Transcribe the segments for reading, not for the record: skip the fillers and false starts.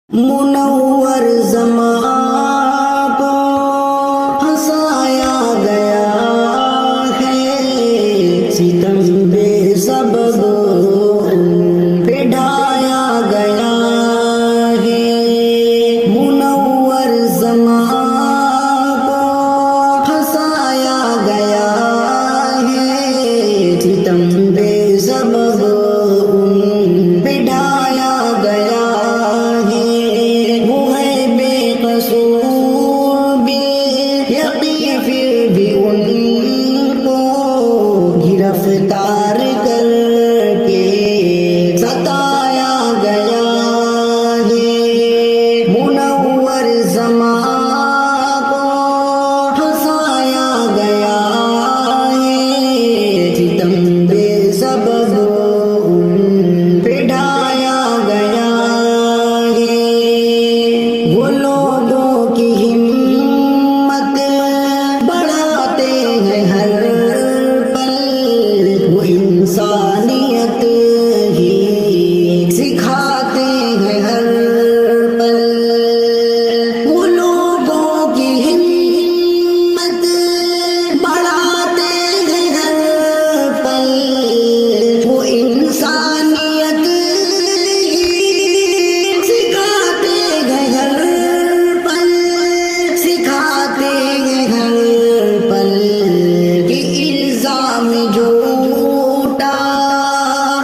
منور زمان کو ہنسایا گیا ہے، ستم بے سبب پہ ڈھایا گیا ہے۔ منور زمان کو ہنسایا گیا ہے، ستم بے سبب پہ ڈھایا گیا ہے۔ وہ ہے بے قصور بالیقین، پھر بھی ان کو گرفتار کر کے ستایا گیا ہے۔ منور زمان کو ہنسایا گیا ہے، ستم بے سبب ان پہ ڈھایا گیا ہے۔ وہ لوگوں کی ہمت بڑھاتے ہیں ہر پل، وہ انسانیت ہی سکھاتے ہیں ہر پل۔ وہ لوگوں کی ہمت بڑھاتے ہیں ہر پل، وہ انسانیت ہی سکھاتے ہیں ہر پل، سکھاتے ہیں ہر پل۔ کہ الزام جھوٹا،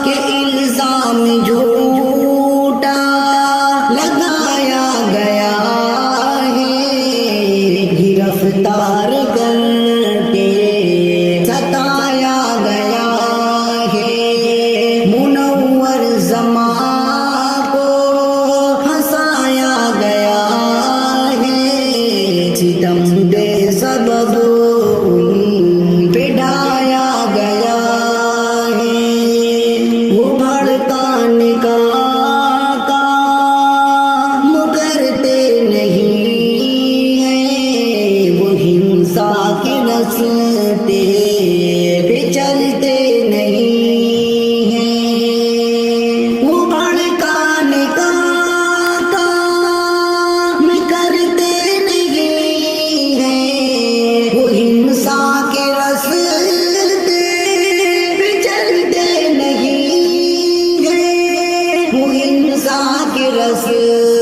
کہ الزام جھوٹا لگایا گیا ہے، گرفتار کر کے ستایا گیا ہے۔ منور زمان کو ہنسایا گیا ہے، ستم بے سبب ان پہ ڈھایا گیا ہے۔ وہ بھڑکانے کا کام کرتے نہیں ہیں، وہ ہنسا کے رستے پہ چلتے نہیں ہیں۔ وہ بھڑکانے کا کام کرتے نہیں ہیں، وہ ہنسا کے رستے پہ چلتے نہیں ہیں، وہ ہنسا کے رستے